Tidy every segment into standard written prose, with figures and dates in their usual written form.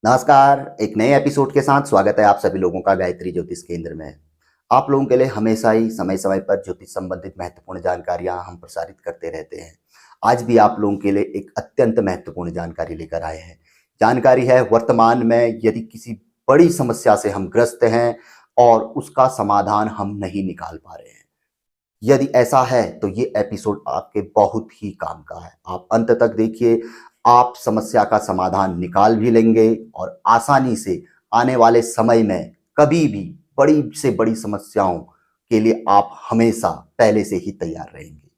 नमस्कार। एक नए एपिसोड के साथ स्वागत है आप सभी लोगों का गायत्री ज्योतिष केंद्र में। आप लोगों के लिए हमेशा ही समय समय पर ज्योतिष संबंधित महत्वपूर्ण जानकारियां हम प्रसारित करते रहते हैं। आज भी आप लोगों के लिए एक अत्यंत महत्वपूर्ण जानकारी लेकर आए हैं। जानकारी है, वर्तमान में यदि किसी बड़ी समस्या से हम ग्रस्त हैं और उसका समाधान हम नहीं निकाल पा रहे हैं, यदि ऐसा है तो ये एपिसोड आपके बहुत ही काम का है। आप अंत तक देखिए, आप समस्या का समाधान निकाल भी लेंगे और आसानी से आने वाले समय में कभी भी बड़ी से बड़ी समस्याओं के लिए आप हमेशा पहले से ही तैयार रहेंगे।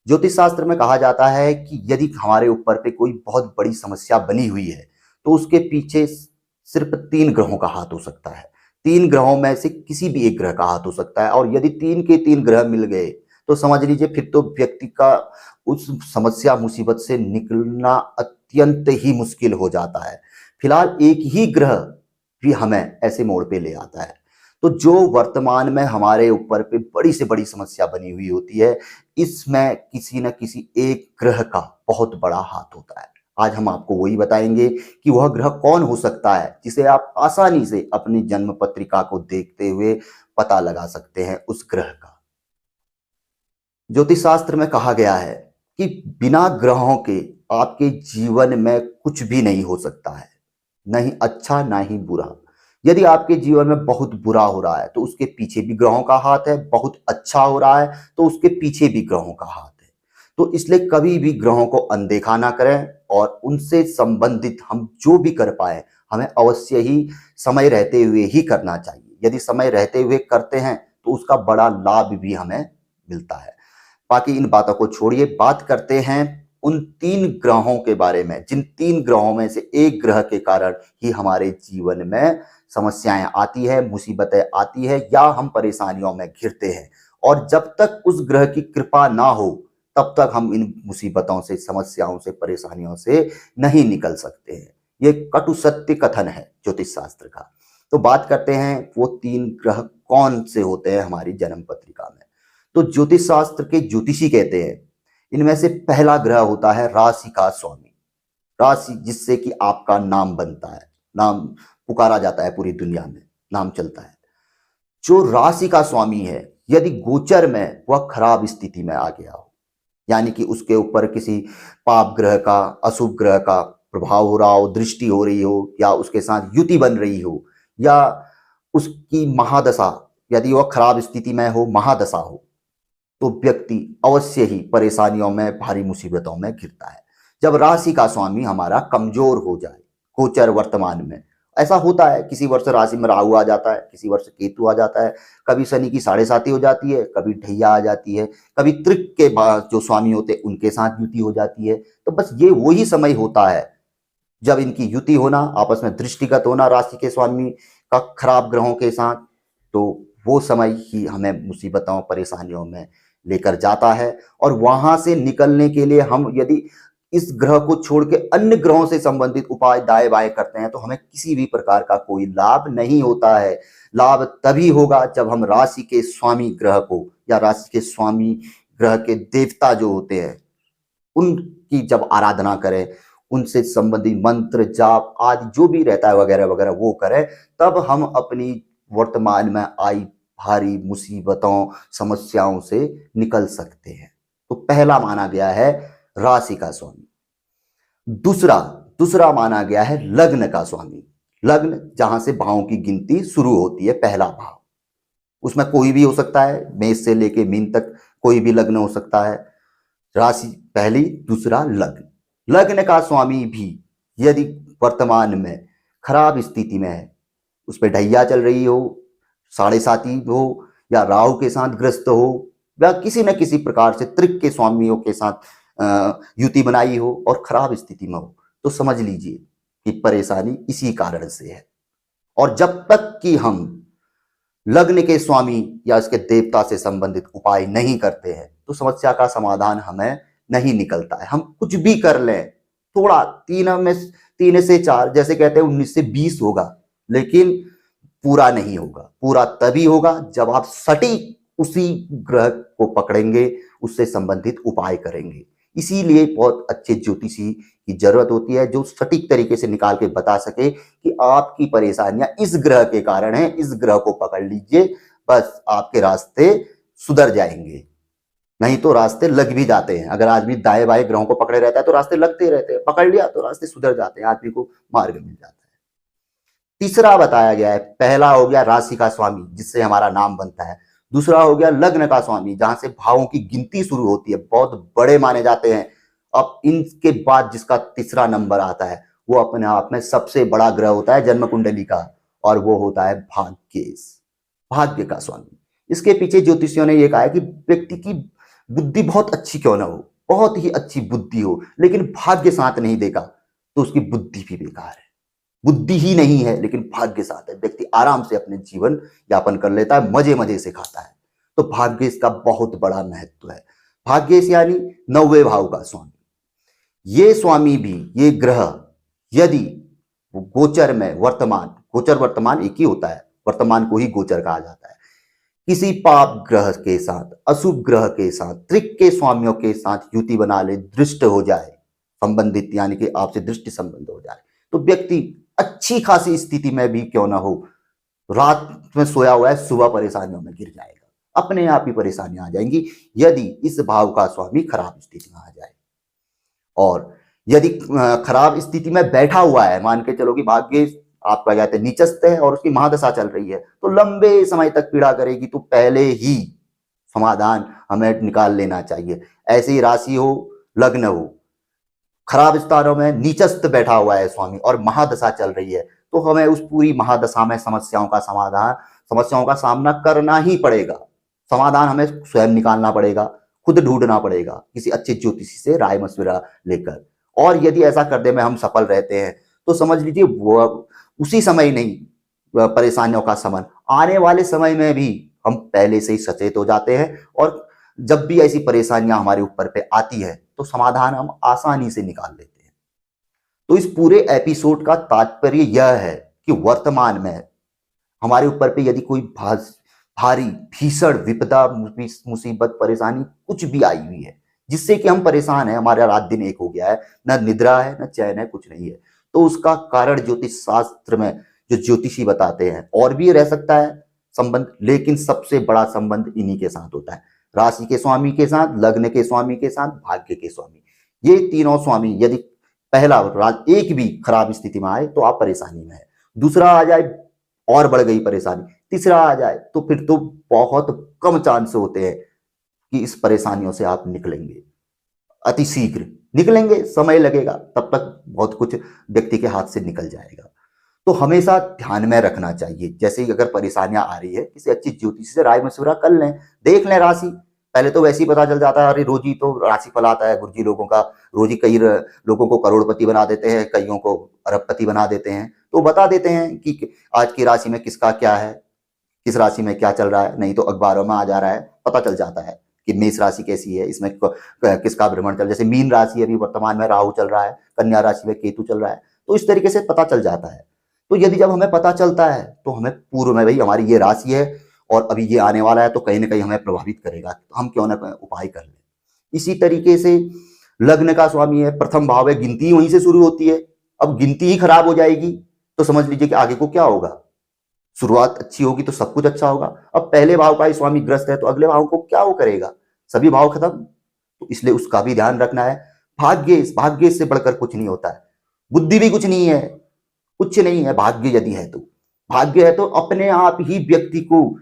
ज्योतिष शास्त्र में कहा जाता है कि यदि हमारे ऊपर पे कोई बहुत बड़ी समस्या बनी हुई है तो उसके पीछे सिर्फ 3 ग्रहों का हाथ हो सकता है। 3 ग्रहों में से किसी भी एक ग्रह का हाथ हो सकता है, और यदि 3 के 3 ग्रह मिल गए तो समझ लीजिए फिर तो व्यक्ति का उस समस्या मुसीबत से निकलना अत्यंत ही मुश्किल हो जाता है। फिलहाल एक ही ग्रह भी हमें ऐसे मोड़ पे ले आता है। तो जो वर्तमान में हमारे ऊपर पे बड़ी से बड़ी समस्या बनी हुई होती है, इसमें किसी न किसी एक ग्रह का बहुत बड़ा हाथ होता है। आज हम आपको वही बताएंगे कि वह ग्रह कौन हो सकता है जिसे आप आसानी से अपनी जन्म पत्रिका को देखते हुए पता लगा सकते हैं उस ग्रह का। ज्योतिष शास्त्र में कहा गया है कि बिना ग्रहों के आपके जीवन में कुछ भी नहीं हो सकता है, नहीं अच्छा ना ही बुरा। यदि आपके जीवन में बहुत बुरा हो रहा है तो उसके पीछे भी ग्रहों का हाथ है, बहुत अच्छा हो रहा है तो उसके पीछे भी ग्रहों का हाथ है। तो इसलिए कभी भी ग्रहों को अनदेखा ना करें और उनसे संबंधित हम जो भी कर पाए हमें अवश्य ही समय रहते हुए ही करना चाहिए। यदि समय रहते हुए करते हैं तो उसका बड़ा लाभ भी हमें मिलता है। बाकी इन बातों को छोड़िए, बात करते हैं उन 3 ग्रहों के बारे में, जिन 3 ग्रहों में से एक ग्रह के कारण ही हमारे जीवन में समस्याएं आती है, मुसीबतें आती है या हम परेशानियों में घिरते हैं। और जब तक उस ग्रह की कृपा ना हो तब तक हम इन मुसीबतों से, समस्याओं से, परेशानियों से नहीं निकल सकते हैं। ये कटु सत्य कथन है ज्योतिष शास्त्र का। तो बात करते हैं वो 3 ग्रह कौन से होते हैं हमारी जन्म पत्रिका में। तो ज्योतिष शास्त्र के ज्योतिषी कहते हैं इनमें से पहला ग्रह होता है राशि का स्वामी। राशि जिससे कि आपका नाम बनता है, नाम पुकारा जाता है, पूरी दुनिया में नाम चलता है। जो राशि का स्वामी है, यदि गोचर में वह खराब स्थिति में आ गया हो, यानी कि उसके ऊपर किसी पाप ग्रह का, अशुभ ग्रह का प्रभाव हो रहा हो, दृष्टि हो रही हो, या उसके साथ युति बन रही हो, या उसकी महादशा यदि वह खराब स्थिति में हो, महादशा हो, तो व्यक्ति अवश्य ही परेशानियों में, भारी मुसीबतों में घिरता है। जब राशि का स्वामी हमारा कमजोर हो जाए, गोचर वर्तमान में ऐसा होता है, किसी वर्ष राशि में राहु आ जाता है, किसी वर्ष केतु आ जाता है, कभी शनि की 7.5 हो जाती है, कभी ढैया आ जाती है, कभी त्रिक के जो स्वामी होते हैं उनके साथ युति हो जाती है। तो बस ये वही समय होता है जब इनकी युति होना, आपस में दृष्टिगत होना राशि के स्वामी का खराब ग्रहों के साथ, तो वो समय ही हमें मुसीबतों, परेशानियों में लेकर जाता है। और वहां से निकलने के लिए हम यदि इस ग्रह को छोड़ के अन्य ग्रहों से संबंधित उपाय दाएं बाएं करते हैं तो हमें किसी भी प्रकार का कोई लाभ नहीं होता है। लाभ तभी होगा जब हम राशि के स्वामी ग्रह को, या राशि के स्वामी ग्रह के देवता जो होते हैं उनकी जब आराधना करें, उनसे संबंधित मंत्र जाप आदि जो भी रहता है वगैरह वगैरह वो करें, तब हम अपनी वर्तमान में आई भारी मुसीबतों, समस्याओं से निकल सकते हैं। तो पहला माना गया है राशि का स्वामी। दूसरा दूसरा माना गया है लग्न का स्वामी। लग्न जहां से भावों की गिनती शुरू होती है, पहला भाव, उसमें कोई भी हो सकता है, मेष से लेके मीन तक कोई भी लग्न हो सकता है। राशि पहली, दूसरा लग्न। लग्न का स्वामी भी यदि वर्तमान में खराब स्थिति में है, उस पर ढैया चल रही हो, 7.5 हो, या राहु के साथ ग्रस्त हो, या किसी न किसी प्रकार से त्रिक के स्वामियों के साथ युति बनाई हो और खराब स्थिति में हो, तो समझ लीजिए कि परेशानी इसी कारण से है। और जब तक कि हम लग्न के स्वामी या इसके देवता से संबंधित उपाय नहीं करते हैं तो समस्या का समाधान हमें नहीं निकलता है। हम कुछ भी कर लें, थोड़ा 3 से 4, जैसे कहते हैं 19 से 20 होगा, लेकिन पूरा नहीं होगा। पूरा तभी होगा जब आप सटीक उसी ग्रह को पकड़ेंगे, उससे संबंधित उपाय करेंगे। इसीलिए बहुत अच्छे ज्योतिषी की जरूरत होती है जो सटीक तरीके से निकाल के बता सके कि आपकी परेशानियां इस ग्रह के कारण है, इस ग्रह को पकड़ लीजिए, बस आपके रास्ते सुधर जाएंगे। नहीं तो रास्ते लग भी जाते हैं। अगर आदमी दाएं बाएं ग्रहों को पकड़े रहता है तो रास्ते लगते रहते हैं, पकड़ लिया तो रास्ते सुधर जाते हैं, आदमी को मार्ग मिल जाता है। तीसरा बताया गया है, पहला हो गया राशि का स्वामी जिससे हमारा नाम बनता है। दूसरा हो गया लग्न का स्वामी जहां से भावों की गिनती शुरू होती है, बहुत बड़े माने जाते हैं। अब इनके बाद जिसका तीसरा नंबर आता है वो अपने आप में सबसे बड़ा ग्रह होता है जन्म कुंडली का, और वो होता है भाग्येश, भाग्य का स्वामी। इसके पीछे ज्योतिषियों ने यह कहा है कि व्यक्ति की बुद्धि बहुत अच्छी क्यों ना हो, बहुत ही अच्छी बुद्धि हो, लेकिन भाग्य साथ नहीं देगा तो उसकी बुद्धि भी बेकार है। बुद्धि ही नहीं है लेकिन भाग्य साथ है, व्यक्ति आराम से अपने जीवन यापन कर लेता है, मजे मजे से खाता है। तो भाग्य इसका बहुत बड़ा महत्व है। भाग्य यानी 9वें भाव का स्वामी। ये स्वामी भी, ये ग्रह यदि गोचर में वर्तमान, गोचर वर्तमान एक ही होता है, वर्तमान को ही गोचर कहा जाता है, किसी पाप ग्रह के साथ, अशुभ ग्रह के साथ, त्रिक के स्वामियों के साथ युति बना ले, दृष्ट हो जाए, संबंधित यानी कि आपसे दृष्टि संबंध हो जाए, तो व्यक्ति अच्छी खासी स्थिति में भी क्यों ना हो, रात में सोया हुआ है, सुबह परेशानियों में गिर जाएगा, अपने आप ही परेशानियां आ जाएंगी यदि इस भाव का स्वामी खराब स्थिति में आ जाए। और यदि खराब स्थिति में बैठा हुआ है, मान के चलो कि भाग्य आपका कहते हैं नीचस्थ है और उसकी महादशा चल रही है, तो लंबे समय तक पीड़ा करेगी, तो पहले ही समाधान हमें निकाल लेना चाहिए। ऐसे ही राशि हो, लग्न हो, खराब स्थानों में नीचस्थ बैठा हुआ है स्वामी और महादशा चल रही है, तो हमें उस पूरी महादशा में समस्याओं का सामना करना ही पड़ेगा। समाधान हमें स्वयं निकालना पड़ेगा, खुद ढूंढना पड़ेगा, किसी अच्छे ज्योतिषी से राय मशविरा लेकर। और यदि ऐसा करने में हम सफल रहते हैं तो समझ लीजिए वो उसी समय नहीं, परेशानियों का समय आने वाले समय में भी हम पहले से ही सचेत हो जाते हैं, और जब भी ऐसी परेशानियां हमारे ऊपर पे आती है तो समाधान हम आसानी से निकाल लेते हैं। तो इस पूरे एपिसोड का तात्पर्य यह है कि वर्तमान में हमारे ऊपर पे यदि कोई भारी भीषण विपदा, मुसीबत, परेशानी कुछ भी आई हुई है जिससे कि हम परेशान हैं, हमारा रात दिन एक हो गया है, न निद्रा है, न चैन है, कुछ नहीं है, तो उसका कारण ज्योतिष शास्त्र में जो ज्योतिषी बताते हैं और भी रह सकता है संबंध, लेकिन सबसे बड़ा संबंध इन्हीं के साथ होता है, राशि के स्वामी के साथ, लग्न के स्वामी के साथ, भाग्य के स्वामी। ये तीनों स्वामी यदि पहला एक भी खराब स्थिति में आए तो आप परेशानी में है, दूसरा आ जाए और बढ़ गई परेशानी, तीसरा आ जाए तो फिर तो बहुत कम चांस होते हैं कि इस परेशानियों से आप निकलेंगे, अति शीघ्र निकलेंगे, समय लगेगा, तब तक बहुत कुछ व्यक्ति के हाथ से निकल जाएगा। तो हमेशा ध्यान में रखना चाहिए, जैसे ही अगर परेशानियां आ रही है किसी अच्छी ज्योतिषी से राय मशविरा कर लें, देख लें राशि। पहले तो वैसे ही पता चल जाता है, अरे रोज ही तो राशि फल आता है गुरुजी लोगों का, रोज ही कई लोगों को करोड़पति बना देते हैं, कईयों को अरबपति बना देते हैं, तो बता देते हैं कि आज की राशि में किसका क्या है, किस राशि में क्या चल रहा है। नहीं तो अखबारों में आ जा रहा है, पता चल जाता है कि मेष राशि कैसी है, इसमें किसका भ्रमण चल, जैसे मीन राशि अभी वर्तमान में राहु चल रहा है, कन्या राशि में केतु चल रहा है, तो इस तरीके से पता चल जाता है। तो यदि जब हमें पता चलता है तो हमें पूर्व में भाई हमारी ये राशि है और अभी ये आने वाला है तो कहीं ना कहीं हमें प्रभावित करेगा, तो हम क्यों ना उपाय कर लें। इसी तरीके से लग्न का स्वामी है, प्रथम भाव है, गिनती वहीं से शुरू होती है। अब गिनती ही खराब हो जाएगी तो समझ लीजिए कि आगे को क्या होगा। शुरुआत अच्छी होगी तो सब कुछ अच्छा होगा। अब पहले भाव का ही स्वामी ग्रस्त है तो अगले भाव को क्या वो करेगा, सभी भाव खत्म। तो इसलिए उसका भी ध्यान रखना है। भाग्य से बढ़कर कुछ नहीं होता है, बुद्धि भी कुछ नहीं है, कुछ नहीं है। भाग्य यदि है तो, भाग्य है तो अपने आप ही व्यक्ति को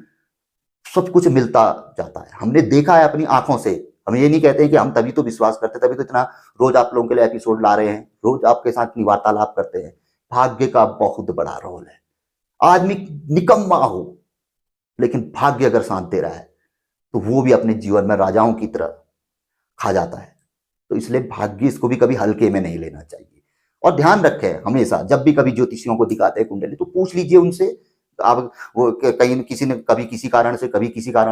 सब कुछ मिलता जाता है। हमने देखा है अपनी आंखों से। हम ये नहीं कहते हैं कि हम तभी तो विश्वास करते, तभी तो इतना रोज आप लोगों के लिए एपिसोड ला रहे हैं, रोज आपके साथ इतनी वार्तालाप करते हैं। भाग्य का बहुत बड़ा रोल है। आदमी निकम्मा हो लेकिन भाग्य अगर साथ दे रहा है तो वो भी अपने जीवन में राजाओं की तरह खा जाता है। तो इसलिए भाग्य इसको भी कभी हल्के में नहीं लेना चाहिए। और ध्यान रखें हमेशा, जब भी कभी ज्योतिषियों को दिखाते हैं कुंडली तो पूछ लीजिए उनसे। आप वो कहीं किसी ने कभी किसी कारण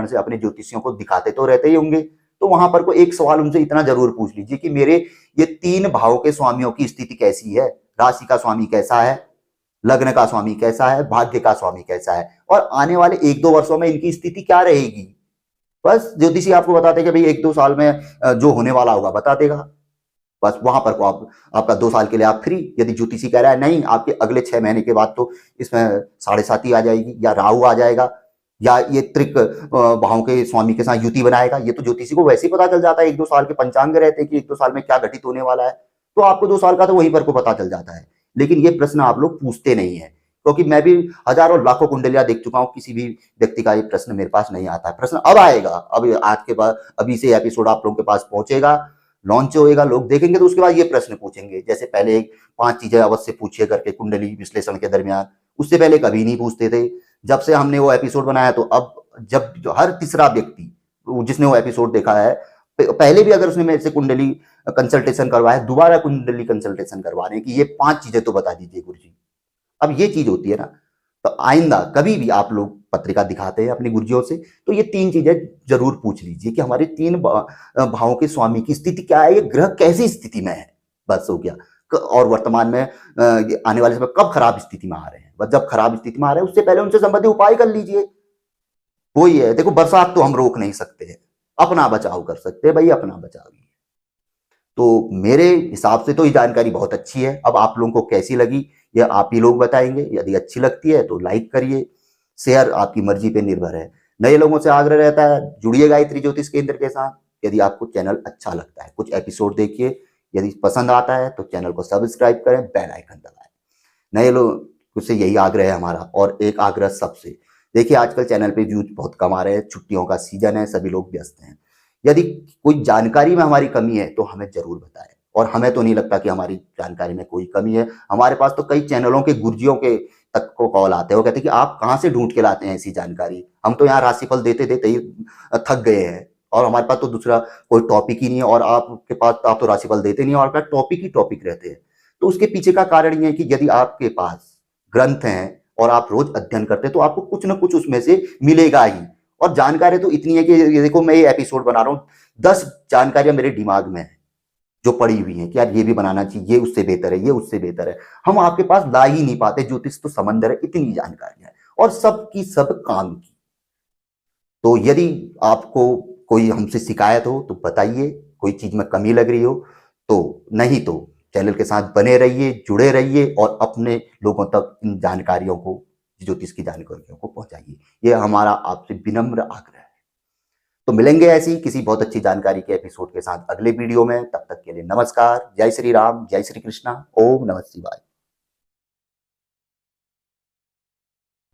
से अपने ज्योतिषियों को दिखाते तो रहते ही होंगे, तो वहां पर को एक सवाल उनसे इतना जरूर पूछ लीजिए कि मेरे ये 3 भावों के स्वामियों की स्थिति कैसी है, राशि का स्वामी कैसा है, लग्न का स्वामी कैसा है, भाग्य का स्वामी कैसा है, और आने वाले 1-2 वर्षों में इनकी स्थिति क्या रहेगी। बस ज्योतिषी आपको बताते कि भाई 1-2 साल में जो होने वाला होगा बता देगा। बस वहां पर को आपका 2 साल के लिए आप फ्री। यदि ज्योतिषी कह रहा है नहीं आपके अगले 6 महीने के बाद तो इसमें साढ़े साती आ जाएगी, या राहु आ जाएगा, या ये त्रिक भाव के स्वामी के साथ युति बनाएगा, ये तो ज्योतिषी को वैसे ही पता चल जाता है। 1-2 साल के पंचांग रहते हैं कि 1-2 साल में क्या घटित होने वाला है, तो आपको 2 साल का तो वहीं पर को पता चल जाता है। लेकिन ये प्रश्न आप लोग पूछते नहीं है, क्योंकि मैं भी हजारों लाखों कुंडलियां देख चुका हूं, किसी भी व्यक्ति का ये प्रश्न मेरे पास नहीं आता है। प्रश्न अब आएगा, अब आज के बाद अभी से एपिसोड आप लोगों के पास पहुंचेगा, लॉन्च होएगा, लोग देखेंगे तो उसके बाद ये प्रश्न पूछेंगे। जैसे पहले 5 चीजें अवश्य पूछिए करके कुंडली विश्लेषण के दरमियान, उससे पहले कभी नहीं पूछते थे। जब से हमने वो एपिसोड बनाया तो अब जब हर तीसरा व्यक्ति जिसने वो एपिसोड देखा है, पहले भी अगर उसने मेरे से कुंडली कंसल्टेशन करवाया, दोबारा कुंडली कंसल्टेशन करवाने की ये 5 चीजें तो बता दीजिए गुरुजी। अब ये चीज होती है ना, तो आइंदा कभी भी आप लोग पत्रिका दिखाते हैं अपने गुरुजियों से तो ये 3 चीजें जरूर पूछ लीजिए कि हमारे 3 भावों के स्वामी की स्थिति क्या है, ये ग्रह कैसी स्थिति में है। बस हो गया। और वर्तमान में आने वाले समय कब खराब स्थिति में आ रहे हैं, बस जब खराब स्थिति में आ रहे हैं उससे पहले उनसे संबंधित उपाय कर लीजिए। वही है, देखो बरसात तो हम रोक नहीं सकते हैं, अपना बचाव कर सकते हैं भाई, अपना बचाव ही है। तो मेरे हिसाब से तो ये जानकारी बहुत अच्छी है। अब आप लोगों को कैसी लगी ये आप ही लोग बताएंगे। यदि अच्छी लगती है तो लाइक करिए, शेयर आपकी मर्जी पे निर्भर है। नए लोगों से आग्रह रहता है जुड़िए गायत्री ज्योतिष केंद्र के साथ। यदि आपको चैनल अच्छा लगता है, कुछ एपिसोड देखिए, यदि पसंद आता है तो चैनल को सब्सक्राइब करें, बेल आइकन दबाएं। नए लोग से यही आग्रह है हमारा। और एक आग्रह सबसे, देखिए आजकल चैनल पे व्यूज बहुत कम आ रहे हैं, छुट्टियों का सीजन है, सभी लोग व्यस्त हैं। यदि कोई जानकारी में हमारी कमी है तो हमें जरूर बताएं। और हमें तो नहीं लगता कि हमारी जानकारी में कोई कमी है। हमारे पास तो कई चैनलों के गुरुजियों के तक को कॉल आते हैं, वो कहते हैं कि आप कहाँ से ढूंढ के लाते हैं ऐसी जानकारी, हम तो यहाँ राशिफल देते देते ही थक गए हैं, और हमारे पास तो दूसरा कोई टॉपिक ही नहीं है। और आपके पास आप तो राशिफल देते नहीं है, और आपका टॉपिक ही टॉपिक रहते हैं। तो उसके पीछे का कारण ये है कि यदि आपके पास ग्रंथ हैं और आप रोज अध्ययन करते हैं तो आपको कुछ ना कुछ उसमें से मिलेगा ही। और जानकारी तो इतनी है कि ये देखो मैं ये एपिसोड बना रहा हूँ, 10 जानकारियां मेरे दिमाग में है जो पड़ी हुई है कि यार ये भी बनाना चाहिए, ये उससे बेहतर है, ये उससे बेहतर है। हम आपके पास ला ही नहीं पाते। ज्योतिष तो समंदर है, इतनी जानकारियां है और सब की सब काम की। तो यदि आपको कोई हमसे शिकायत हो तो बताइए, कोई चीज में कमी लग रही हो तो। नहीं तो चैनल के साथ बने रहिए, जुड़े रहिए और अपने लोगों तक इन जानकारियों को, ज्योतिष की जानकारियों को पहुंचाइए। ये हमारा आपसे विनम्र आग्रह है। तो मिलेंगे ऐसी किसी बहुत अच्छी जानकारी के एपिसोड के साथ अगले वीडियो में। तब तक के लिए नमस्कार, जय श्री राम, जय श्री कृष्णा, ओम नमः शिवाय।